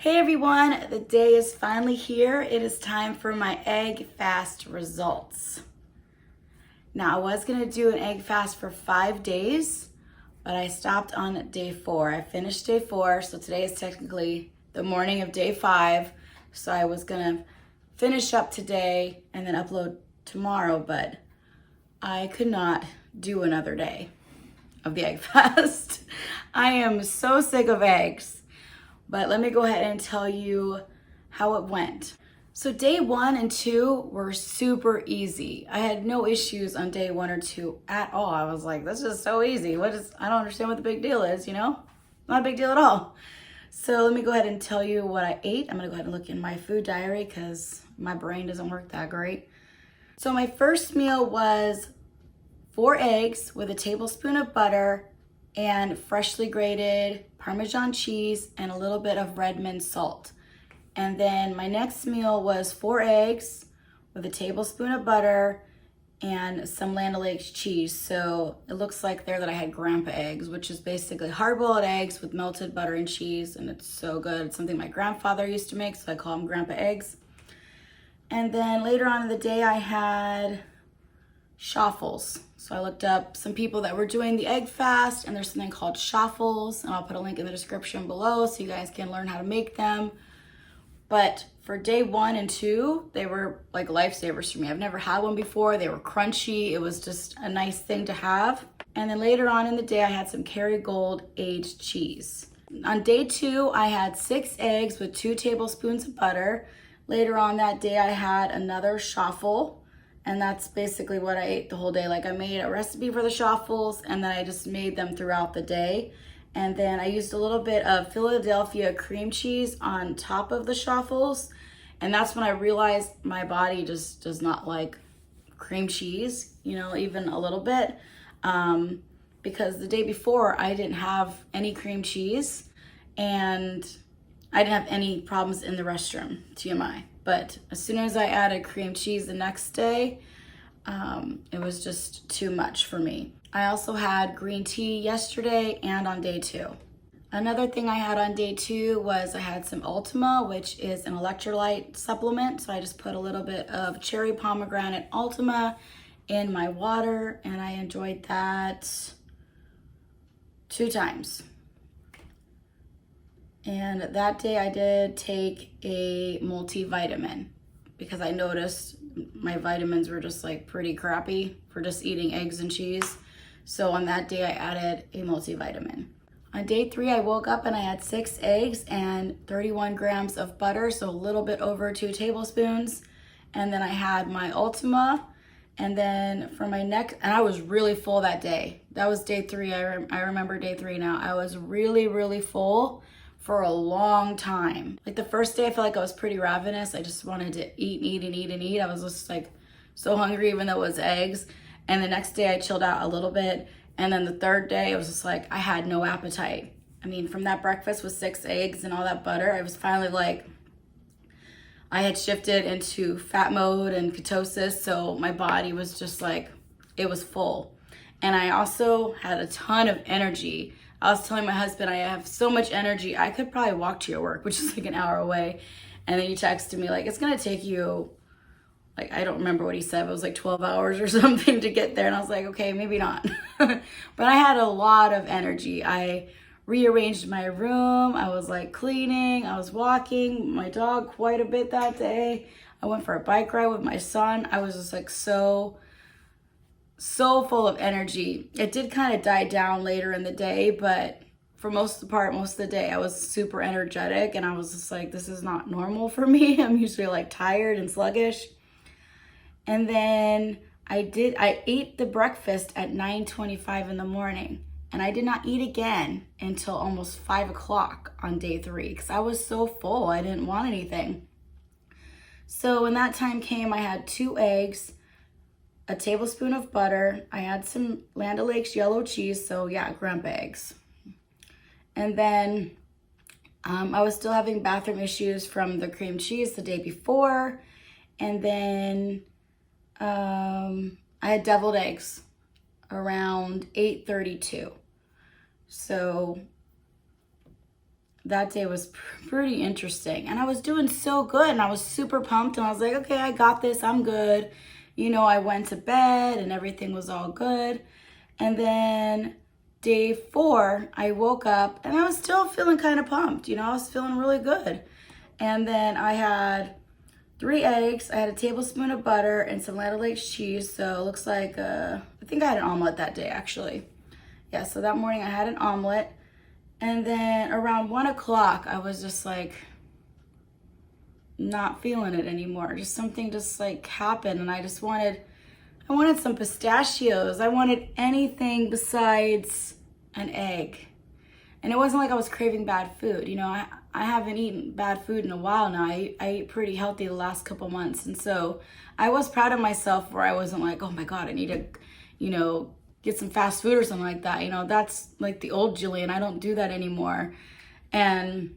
Hey everyone, the day is finally here. It is time for my egg fast results. Now I was gonna do an egg fast for 5 days, but I stopped on day 4. I finished day 4, so today is technically the morning of day 5. So I was gonna finish up today and then upload tomorrow, but I could not do another day of the egg fast. I am so sick of eggs. But let me go ahead and tell you how it went. So day 1 and 2 were super easy. I had no issues on day 1 or 2 at all. I was like, this is so easy. I don't understand what the big deal is, you know? Not a big deal at all. So let me go ahead and tell you what I ate. I'm gonna go ahead and look in my food diary because my brain doesn't work that great. So my first meal was 4 eggs with a tablespoon of butter and freshly grated Parmesan cheese and a little bit of Redmond salt. And then my next meal was 4 eggs with a tablespoon of butter and some Land O'Lakes cheese. So it looks like there that I had grandpa eggs, which is basically hard-boiled eggs with melted butter and cheese, and it's so good. It's something my grandfather used to make, so I call them grandpa eggs. And then later on in the day I had shuffles. So I looked up some people that were doing the egg fast, and there's something called shuffles, and I'll put a link in the description below so you guys can learn how to make them. But for day 1 and 2, they were like lifesavers for me. I've never had one before. They were crunchy. It was just a nice thing to have. And then later on in the day, I had some Kerrygold aged cheese. On day 2, I had 6 eggs with 2 tablespoons of butter. Later on that day, I had another shuffle. And that's basically what I ate the whole day. Like I made a recipe for the shuffles and then I just made them throughout the day. And then I used a little bit of Philadelphia cream cheese on top of the shuffles. And that's when I realized my body just does not like cream cheese, you know, even a little bit. Because the day before I didn't have any cream cheese and I didn't have any problems in the restroom, TMI. But as soon as I added cream cheese the next day, it was just too much for me. I also had green tea yesterday and on day 2. Another thing I had on day 2 was I had some Ultima, which is an electrolyte supplement. So I just put a little bit of cherry pomegranate Ultima in my water, and I enjoyed that 2 times. And that day I did take a multivitamin because I noticed my vitamins were just like pretty crappy for just eating eggs and cheese. So on that day I added a multivitamin. On day 3 I woke up and I had 6 eggs and 31 grams of butter, so a little bit over 2 tablespoons. And then I had my Ultima. And then for my next, and I was really full that day. That was day 3. I remember day 3 now. I was really full for a long time. Like the first day I felt like I was pretty ravenous. I just wanted to eat. I was just like so hungry even though it was eggs. And the next day I chilled out a little bit. And then the third day it was just like I had no appetite. I mean, from that breakfast with 6 eggs and all that butter, I was finally like, I had shifted into fat mode and ketosis. So my body was just like, it was full. And I also had a ton of energy. I was telling my husband, I have so much energy, I could probably walk to your work, which is like an hour away. And then he texted me like, it's gonna take you, like, I don't remember what he said, but it was like 12 hours or something to get there. And I was like, okay, maybe not. But I had a lot of energy. I rearranged my room. I was like cleaning, I was walking my dog quite a bit that day. I went for a bike ride with my son. I was just like so full of energy. It did kind of die down later in the day, but for most of the day, I was super energetic and I was just like, this is not normal for me. I'm usually like tired and sluggish. And then I ate the breakfast at 9:25 in the morning, and I did not eat again until almost 5 o'clock on day 3 because I was so full. I didn't want anything. So when that time came, I had 2 eggs, a tablespoon of butter. I had some Land O'Lakes yellow cheese, so yeah, grandpa eggs. And then I was still having bathroom issues from the cream cheese the day before. And then I had deviled eggs around 8:32. So that day was pretty interesting. And I was doing so good and I was super pumped and I was like, okay, I got this, I'm good. You know, I went to bed and everything was all good. And then day 4, I woke up and I was still feeling kind of pumped. You know, I was feeling really good. And then I had 3 eggs, I had a tablespoon of butter and some Land O'Lakes cheese. So it looks like, I think I had an omelet that day actually. Yeah, so that morning I had an omelet. And then around 1 o'clock, I was just like, not feeling it anymore. Just something just like happened and I wanted some pistachios. I wanted anything besides an egg. And it wasn't like I was craving bad food. You know, I haven't eaten bad food in a while now. I ate pretty healthy the last couple months. And so I was proud of myself where I wasn't like, oh my God, I need to, you know, get some fast food or something like that. You know, that's like the old Jillian. I don't do that anymore. And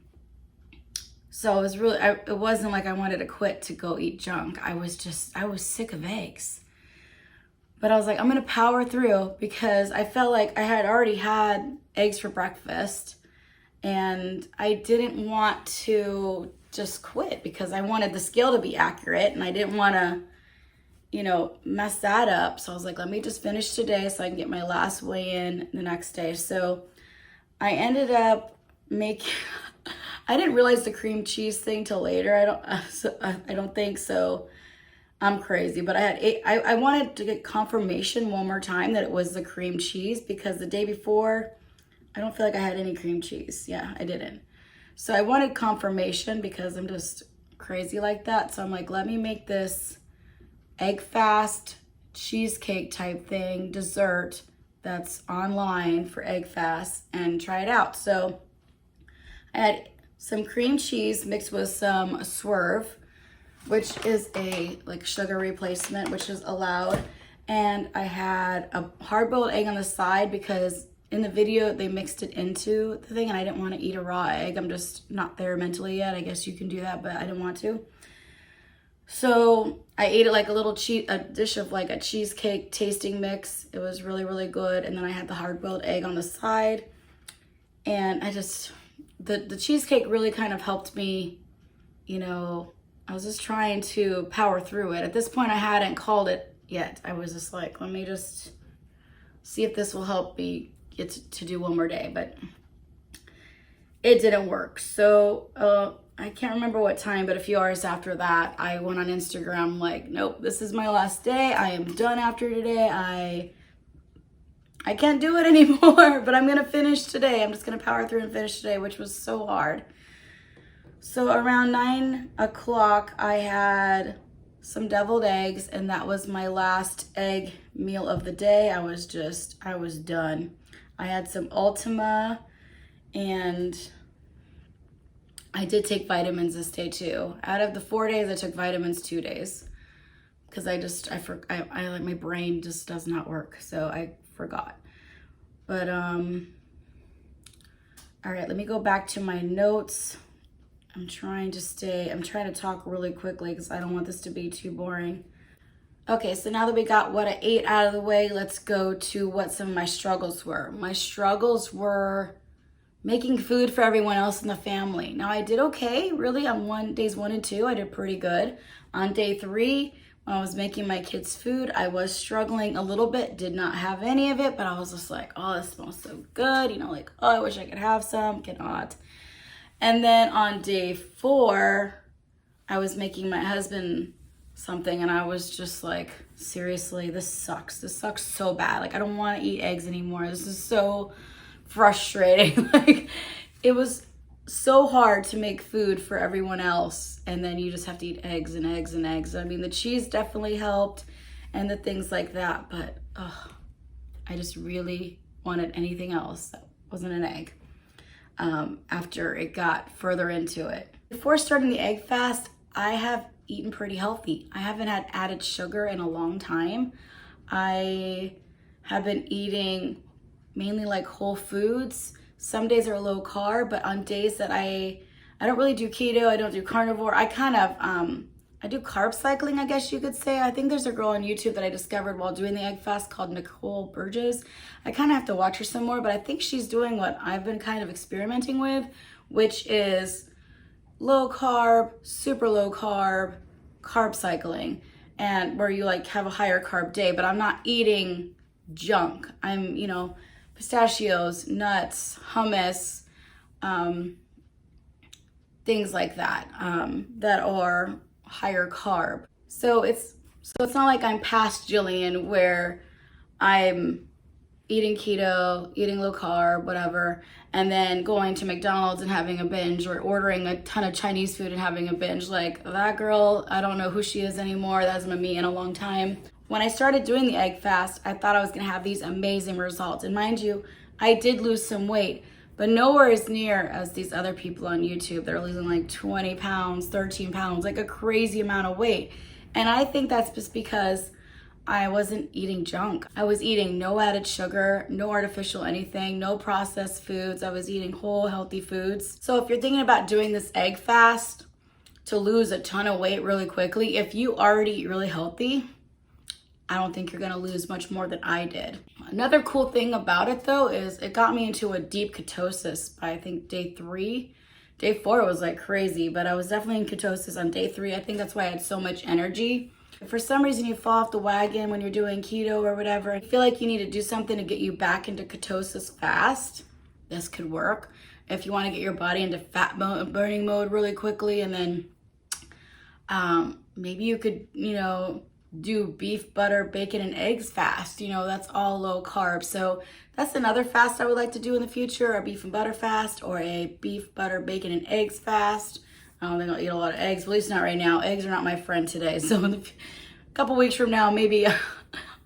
so it was really, it wasn't like I wanted to quit to go eat junk. I was sick of eggs. But I was like, I'm gonna power through because I felt like I had already had eggs for breakfast and I didn't want to just quit because I wanted the scale to be accurate and I didn't wanna, you know, mess that up. So I was like, let me just finish today so I can get my last weigh in the next day. So I ended up making, I didn't realize the cream cheese thing till later. I don't think so. I'm crazy, but I wanted to get confirmation one more time that it was the cream cheese because the day before, I don't feel like I had any cream cheese. Yeah, I didn't. So I wanted confirmation because I'm just crazy like that. So I'm like, let me make this egg fast cheesecake type thing, dessert that's online for egg fast and try it out. So I had some cream cheese mixed with some Swerve, which is a like sugar replacement, which is allowed. And I had a hard-boiled egg on the side because in the video they mixed it into the thing and I didn't want to eat a raw egg. I'm just not there mentally yet. I guess you can do that, but I didn't want to. So I ate it like a dish of like a cheesecake tasting mix. It was really, really good. And then I had the hard-boiled egg on the side. And I just, the cheesecake really kind of helped me, you know, I was just trying to power through it. At this point, I hadn't called it yet. I was just like, let me just see if this will help me get to do one more day, but it didn't work. So I can't remember what time, but a few hours after that, I went on Instagram like, nope, this is my last day. I am done after today. I can't do it anymore, but I'm gonna finish today. I'm just gonna power through and finish today, which was so hard. So around 9 o'clock, I had some deviled eggs and that was my last egg meal of the day. I was done. I had some Ultima and I did take vitamins this day too. Out of the 4 days, I took vitamins 2 days because I like my brain just does not work. So I forgot. But, all right, let me go back to my notes. I'm trying to talk really quickly because I don't want this to be too boring. Okay, so now that we got what I ate out of the way, let's go to what some of my struggles were. My struggles were making food for everyone else in the family. Now I did okay, really, on days 1 and 2, I did pretty good. On day 3, when I was making my kids food, I was struggling a little bit, did not have any of it, but I was just like, oh, this smells so good. You know, like, oh, I wish I could have some, cannot. And then on day 4, I was making my husband something and I was just like, seriously, this sucks. This sucks so bad. Like, I don't want to eat eggs anymore. This is so frustrating. Like, it was so hard to make food for everyone else and then you just have to eat eggs and eggs and eggs. I mean, the cheese definitely helped and the things like that, but I just really wanted anything else that wasn't an egg. After it got further into it. Before starting the egg fast, I have eaten pretty healthy. I haven't had added sugar in a long time. I have been eating mainly like whole foods. Some days are low carb, but on days that I don't really do keto, I don't do carnivore, I kind of, I do carb cycling, I guess you could say. I think there's a girl on YouTube that I discovered while doing the egg fast called Nicole Burgess. I kind of have to watch her some more, but I think she's doing what I've been kind of experimenting with, which is low carb, super low carb, carb cycling, and where you like have a higher carb day, but I'm not eating junk. I'm, pistachios, nuts, hummus, things like that, that are higher carb. So it's not like I'm past Jillian where I'm eating keto, eating low carb, whatever, and then going to McDonald's and having a binge, or ordering a ton of Chinese food and having a binge. Like, that girl, I don't know who she is anymore. That hasn't been me in a long time. When I started doing the egg fast, I thought I was gonna have these amazing results. And mind you, I did lose some weight, but nowhere as near as these other people on YouTube. They're losing like 20 pounds, 13 pounds, like a crazy amount of weight. And I think that's just because I wasn't eating junk. I was eating no added sugar, no artificial anything, no processed foods. I was eating whole, healthy foods. So if you're thinking about doing this egg fast to lose a ton of weight really quickly, if you already eat really healthy, I don't think you're gonna lose much more than I did. Another cool thing about it though is it got me into a deep ketosis by I think day 3. Day 4 was like crazy, but I was definitely in ketosis on day 3. I think that's why I had so much energy. If for some reason you fall off the wagon when you're doing keto or whatever, I feel like you need to do something to get you back into ketosis fast. This could work. If you wanna get your body into fat burning mode really quickly, and then maybe you could, do beef, butter, bacon, and eggs fast. That's all low carb. So that's another fast I would like to do in the future, a beef and butter fast or a beef, butter, bacon, and eggs fast. I don't think I'll eat a lot of eggs, at least not right now. Eggs are not my friend today. So in a couple weeks from now, maybe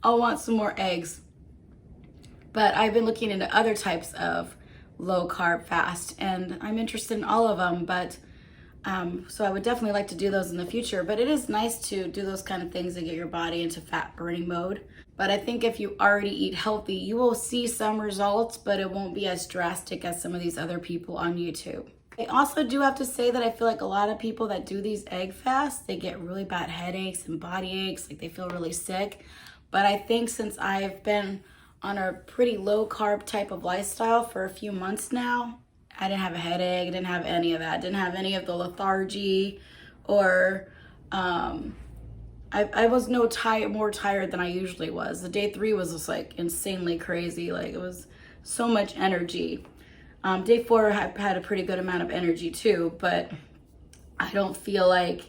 I'll want some more eggs. But I've been looking into other types of low carb fast, and I'm interested in all of them, but so I would definitely like to do those in the future. But it is nice to do those kind of things and get your body into fat burning mode. But I think if you already eat healthy, you will see some results, but it won't be as drastic as some of these other people on YouTube. I also do have to say that I feel like a lot of people that do these egg fasts, they get really bad headaches and body aches, like they feel really sick. But I think since I've been on a pretty low carb type of lifestyle for a few months now, I didn't have a headache, I didn't have any of that, didn't have any of the lethargy, or I was more tired than I usually was. The day 3 was just like insanely crazy, like it was so much energy. Day 4 had a pretty good amount of energy too, but I don't feel like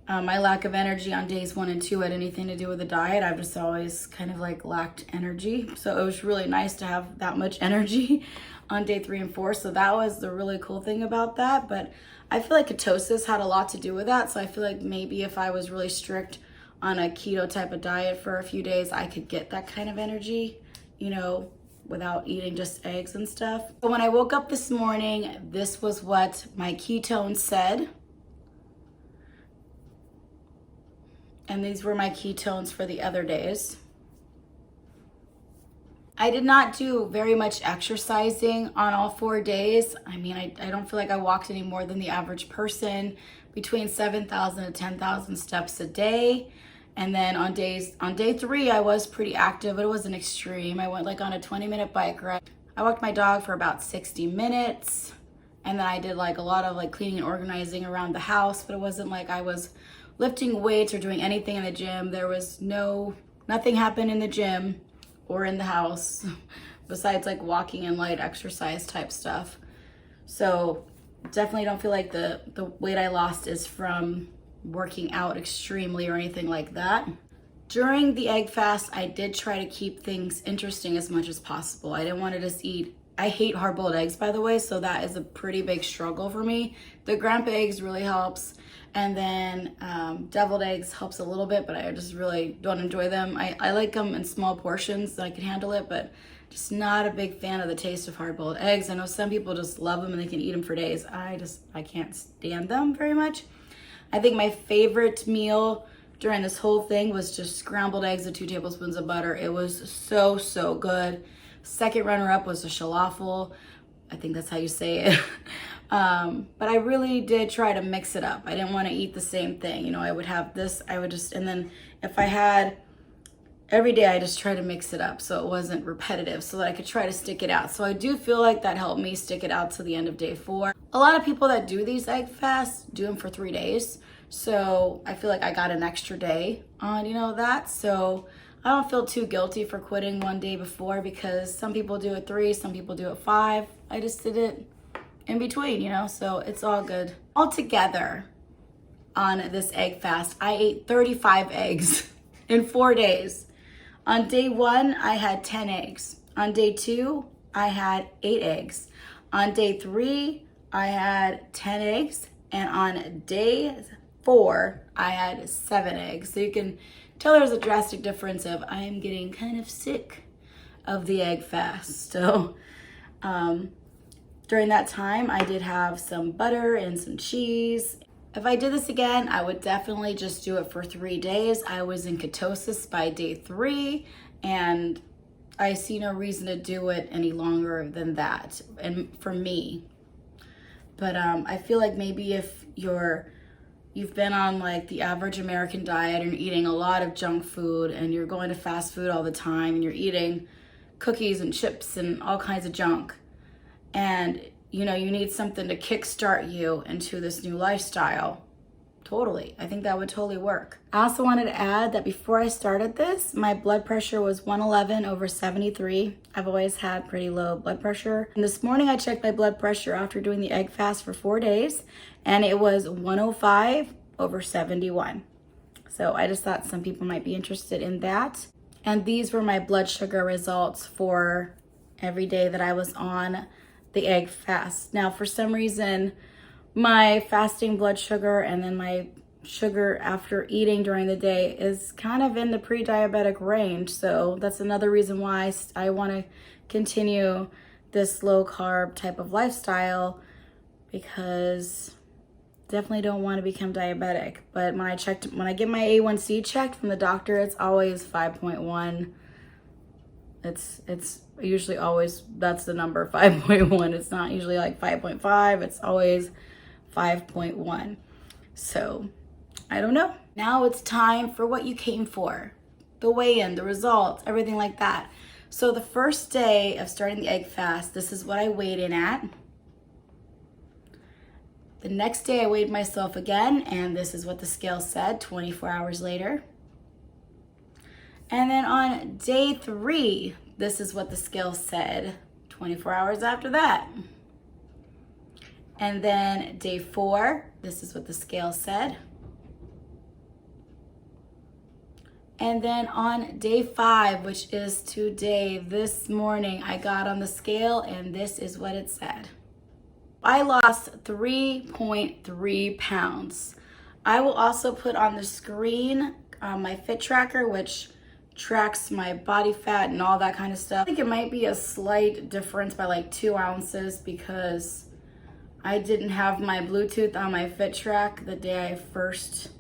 my lack of energy on days 1 and 2 had anything to do with the diet. I've just always kind of like lacked energy. So it was really nice to have that much energy on day 3 and 4. So that was the really cool thing about that. But I feel like ketosis had a lot to do with that. So I feel like maybe if I was really strict on a keto type of diet for a few days, I could get that kind of energy, without eating just eggs and stuff. So when I woke up this morning, this was what my ketones said. And these were my ketones for the other days. I did not do very much exercising on all 4 days. I mean, I don't feel like I walked any more than the average person, between 7,000 to 10,000 steps a day. And then on day 3, I was pretty active, but it wasn't extreme. I went like on a 20-minute bike ride. I walked my dog for about 60 minutes. And then I did like a lot of like cleaning and organizing around the house, but it wasn't like I was lifting weights or doing anything in the gym. There was nothing happened in the gym or in the house besides like walking and light exercise type stuff. So definitely don't feel like the weight I lost is from working out extremely or anything like that. During the egg fast, I did try to keep things interesting as much as possible. I didn't want to just eat. I hate hard-boiled eggs, by the way, so that is a pretty big struggle for me. The grandpa eggs really helps, and then deviled eggs helps a little bit, but I just really don't enjoy them. I like them in small portions so I can handle it, but just not a big fan of the taste of hard-boiled eggs. I know some people just love them and they can eat them for days. I can't stand them very much. I think my favorite meal during this whole thing was just scrambled eggs with 2 tablespoons of butter. It was so good. Second runner-up was the falafel. I think that's how you say it. But I really did try to mix it up. I didn't want to eat the same thing. I would have this, and then if I had every day I just try to mix it up so it wasn't repetitive, so that I could try to stick it out. So I do feel like that helped me stick it out to the end of day 4. A lot of people that do these egg fasts do them for 3 days. So I feel like I got an extra day on, that. So I don't feel too guilty for quitting one day before, because some people do it 3, some people do it 5. I just did it in between, so it's all good. Altogether on this egg fast, I ate 35 eggs in 4 days. On day 1, I had 10 eggs. On day 2, I had 8 eggs. On day 3, I had 10 eggs. And on day 4, I had 7 eggs. So you can tell there's a drastic difference of I am getting kind of sick of the egg fast. So during that time, I did have some butter and some cheese. If I did this again, I would definitely just do it for 3 days. I was in ketosis by day 3, and I see no reason to do it any longer than that, and for me. But I feel like maybe if you've been on like the average American diet and you're eating a lot of junk food and you're going to fast food all the time and you're eating cookies and chips and all kinds of junk, and you need something to kickstart you into this new lifestyle. Totally. I think that would totally work. I also wanted to add that before I started this, my blood pressure was 111/73. I've always had pretty low blood pressure. And this morning I checked my blood pressure after doing the egg fast for 4 days, and it was 105/71. So I just thought some people might be interested in that. And these were my blood sugar results for every day that I was on the egg fast. Now, for some reason, my fasting blood sugar and then my sugar after eating during the day is kind of in the pre-diabetic range. So that's another reason why I want to continue this low carb type of lifestyle, because definitely don't want to become diabetic. But when I get my A1C checked from the doctor, it's always 5.1. It's usually always, that's the number, 5.1. It's not usually like 5.5. It's always 5.1. So I don't know. Now it's time for what you came for. The weigh-in, the results, everything like that. So the first day of starting the egg fast, this is what I weighed in at. The next day I weighed myself again, and this is what the scale said 24 hours later. And then on day 3, this is what the scale said 24 hours after that. And then day 4, this is what the scale said. And then on day 5, which is today, this morning, I got on the scale and this is what it said. I lost 3.3 pounds. I will also put on the screen my fit tracker, which tracks my body fat and all that kind of stuff. I think it might be a slight difference by like 2 ounces, because I didn't have my Bluetooth on my fit track the day I first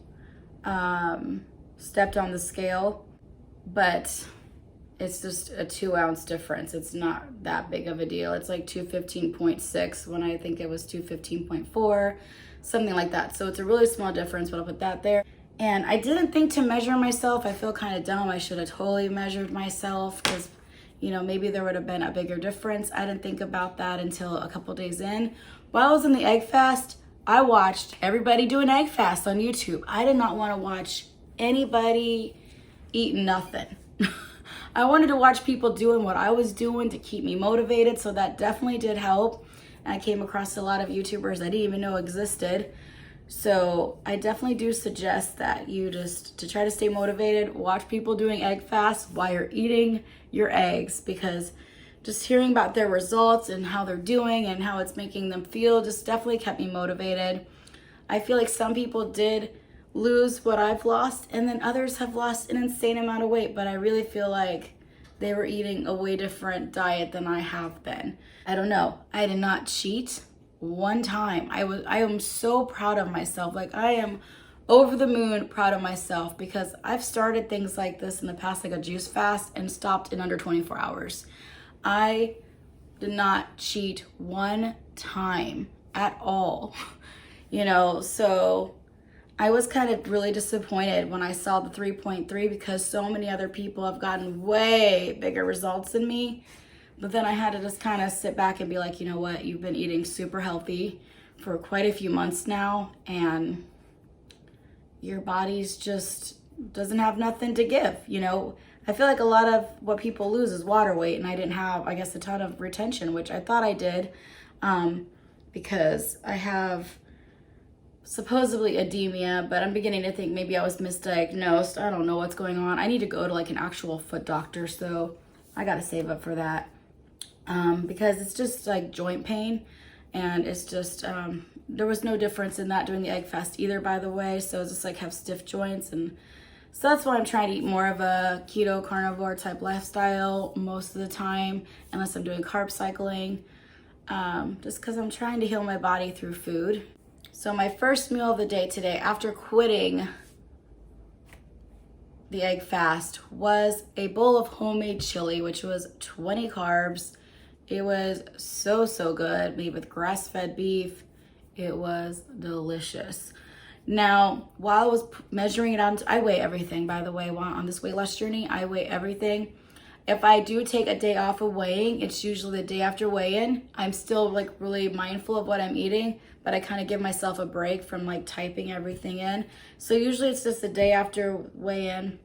stepped on the scale, but it's just a 2 ounce difference. It's not that big of a deal. It's like 215.6 when I think it was 215.4, something like that. So it's a really small difference, but I'll put that there. And I didn't think to measure myself. I feel kind of dumb. I should have totally measured myself, because maybe there would have been a bigger difference. I didn't think about that until a couple days in. While I was in the egg fast, I watched everybody do an egg fast on YouTube. I did not want to watch anybody eat nothing. I wanted to watch people doing what I was doing to keep me motivated, so that definitely did help. And I came across a lot of YouTubers I didn't even know existed. So I definitely do suggest that you to try to stay motivated, watch people doing egg fasts while you're eating your eggs, because just hearing about their results and how they're doing and how it's making them feel just definitely kept me motivated. I feel like some people did lose what I've lost, and then others have lost an insane amount of weight, but I really feel like they were eating a way different diet than I have been. I don't know. I did not cheat one time. I am so proud of myself. Like, I am over the moon proud of myself, because I've started things like this in the past, like a juice fast, and stopped in under 24 hours. I did not cheat one time at all, so I was kind of really disappointed when I saw the 3.3 because so many other people have gotten way bigger results than me. But then I had to just kind of sit back and be like, you know what, you've been eating super healthy for quite a few months now, and your body's just doesn't have nothing to give, you know. I feel like a lot of what people lose is water weight, and I didn't have, I guess, a ton of retention, which I thought I did, because I have supposedly edema, but I'm beginning to think maybe I was misdiagnosed. I don't know what's going on. I need to go to like an actual foot doctor, so I gotta save up for that, because it's just like joint pain, and it's just, there was no difference in that during the egg fast either, by the way, so it's just like have stiff joints, and so that's why I'm trying to eat more of a keto carnivore type lifestyle most of the time, unless I'm doing carb cycling, just because I'm trying to heal my body through food. So my first meal of the day today, after quitting the egg fast, was a bowl of homemade chili, which was 20 carbs. It was so, so good, made with grass-fed beef. It was delicious. Now, while I was measuring it out, I weigh everything, by the way, while on this weight loss journey, I weigh everything. If I do take a day off of weighing, it's usually the day after weigh-in. I'm still like really mindful of what I'm eating, but I kind of give myself a break from like typing everything in. So usually it's just the day after weigh-in,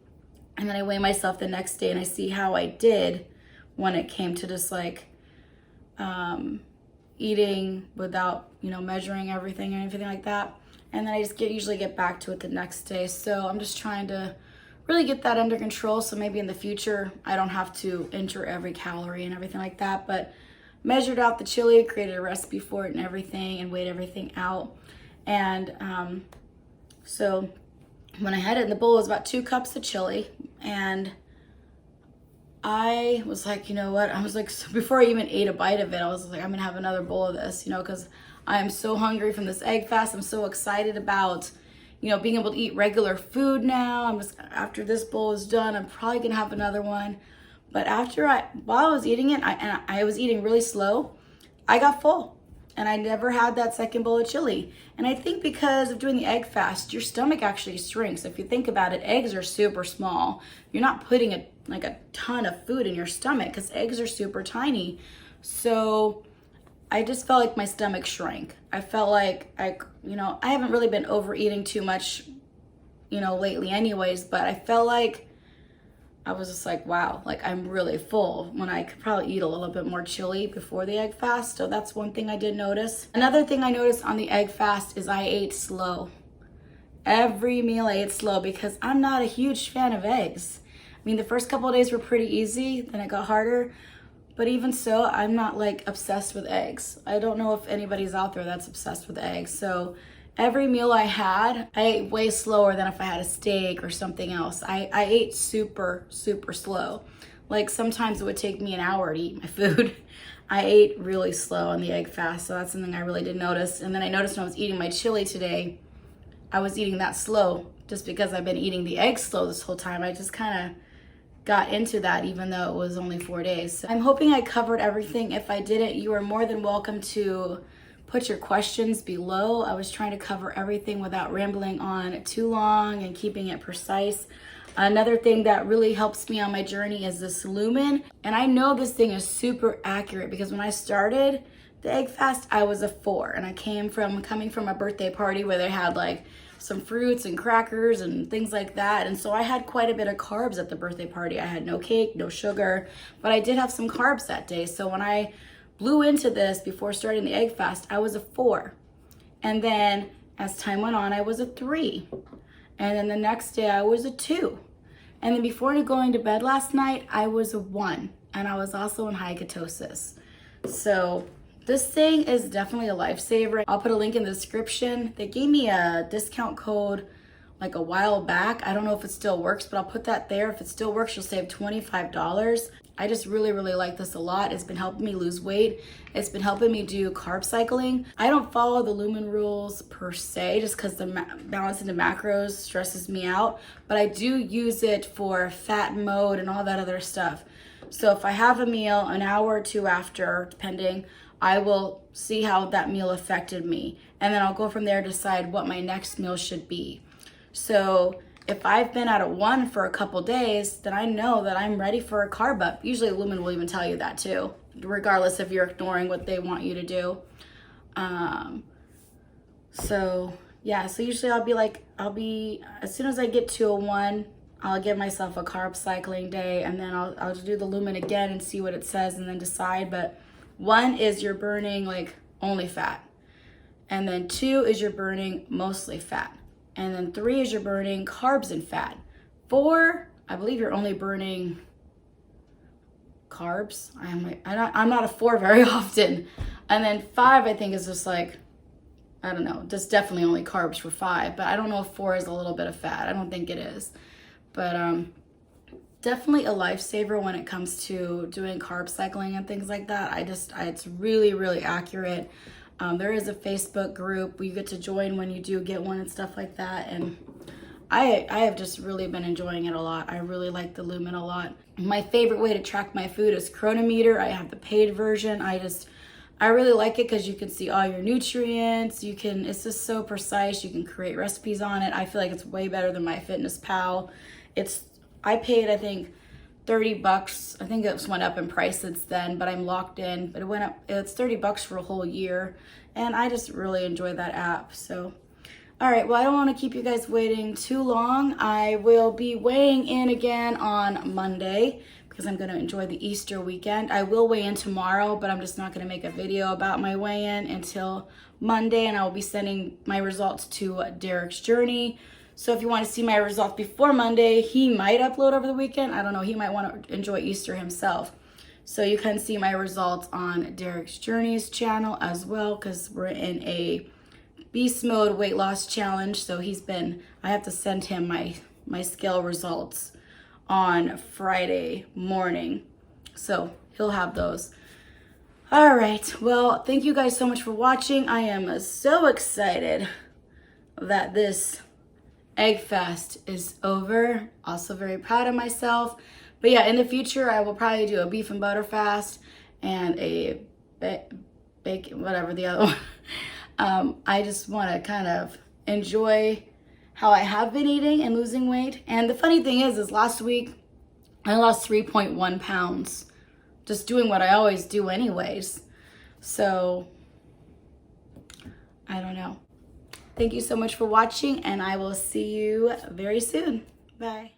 and then I weigh myself the next day and I see how I did when it came to just like eating without, you know, measuring everything or anything like that. And then I just usually get back to it the next day. So I'm just trying to really get that under control, so maybe in the future I don't have to enter every calorie and everything like that. But measured out the chili, created a recipe for it and everything, and weighed everything out. And so when I had it in the bowl, it was about 2 cups of chili, and I was like, you know what, I was like, so before I even ate a bite of it, I was like, I'm gonna have another bowl of this, you know, because I am so hungry from this egg fast. I'm so excited about, you know, being able to eat regular food now. I'm just, after this bowl is done, I'm probably gonna have another one. But while I was eating it, I was eating really slow, I got full. And I never had that second bowl of chili. And I think because of doing the egg fast, your stomach actually shrinks. If you think about it, eggs are super small. You're not putting a ton of food in your stomach because eggs are super tiny. So I just felt like my stomach shrank. I felt like I haven't really been overeating too much, you know, lately anyways, but I felt like I was just like, wow, like I'm really full when I could probably eat a little bit more chili before the egg fast. So that's one thing I did notice. Another thing I noticed on the egg fast is I ate slow. Every meal I ate slow because I'm not a huge fan of eggs. I mean, the first couple of days were pretty easy, then it got harder. But even so, I'm not like obsessed with eggs. I don't know if anybody's out there that's obsessed with eggs. So every meal I had, I ate way slower than if I had a steak or something else. I ate super, super slow. Like sometimes it would take me an hour to eat my food. I ate really slow on the egg fast, so that's something I really did notice. And then I noticed when I was eating my chili today, I was eating that slow just because I've been eating the eggs slow this whole time. I just kind of got into that even though it was only 4 days. So I'm hoping I covered everything. If I didn't, you are more than welcome to put your questions below. I was trying to cover everything without rambling on too long and keeping it precise. Another thing that really helps me on my journey is this lumen. And I know this thing is super accurate because when I started the egg fast, I was a 4, and I coming from a birthday party where they had like some fruits and crackers and things like that. And so I had quite a bit of carbs at the birthday party. I had no cake, no sugar, but I did have some carbs that day. So when I blew into this before starting the egg fast, I was a 4. And then as time went on, I was a 3. And then the next day I was a 2. And then before going to bed last night, I was a 1. And I was also in high ketosis. So this thing is definitely a lifesaver. I'll put a link in the description. They gave me a discount code like a while back. I don't know if it still works, but I'll put that there. If it still works, you'll save $25. I just really, really like this a lot. It's been helping me lose weight. It's been helping me do carb cycling. I don't follow the lumen rules per se, just because the balance into macros stresses me out, but I do use it for fat mode and all that other stuff. So if I have a meal an hour or two after, depending, I will see how that meal affected me. and then I'll go from there, decide what my next meal should be. So if I've been at a 1 for a couple days, then I know that I'm ready for a carb up. Usually Lumen will even tell you that too, regardless if you're ignoring what they want you to do. So yeah, so usually I'll be, as soon as I get to a 1, I'll give myself a carb cycling day, and then I'll just do the Lumen again and see what it says and then decide. But 1 is you're burning like only fat. And then 2 is you're burning mostly fat. And then 3 is you're burning carbs and fat. 4, I believe you're only burning carbs. I'm not a 4 very often. And then 5, I think, is just like, I don't know, just definitely only carbs for 5. But I don't know if 4 is a little bit of fat. I don't think it is. But definitely a lifesaver when it comes to doing carb cycling and things like that. It's really, really accurate. There is a Facebook group where you get to join when you do get one and stuff like that. And I have just really been enjoying it a lot. I really like the Lumen a lot. My favorite way to track my food is Chronometer. I have the paid version. I really like it because you can see all your nutrients. It's just so precise. You can create recipes on it. I feel like it's way better than MyFitnessPal. I paid, I think, $30. I think it went up in price since then, but I'm locked in. But it went up, it's $30 for a whole year. And I just really enjoy that app. So, all right, well, I don't want to keep you guys waiting too long. I will be weighing in again on Monday because I'm going to enjoy the Easter weekend. I will weigh in tomorrow, but I'm just not going to make a video about my weigh-in until Monday, and I will be sending my results to Derek's Journey. So if you want to see my results before Monday, he might upload over the weekend. I don't know. He might want to enjoy Easter himself. So you can see my results on Derek's Journey's channel as well, because we're in a beast mode weight loss challenge. So I have to send him my scale results on Friday morning. So he'll have those. All right. Well, thank you guys so much for watching. I am so excited that this egg fast is over. Also very proud of myself. But yeah, in the future, I will probably do a beef and butter fast and a bacon, whatever the other one. I just want to kind of enjoy how I have been eating and losing weight. And the funny thing is last week, I lost 3.1 pounds just doing what I always do anyways. So, I don't know. Thank you so much for watching, and I will see you very soon. Bye.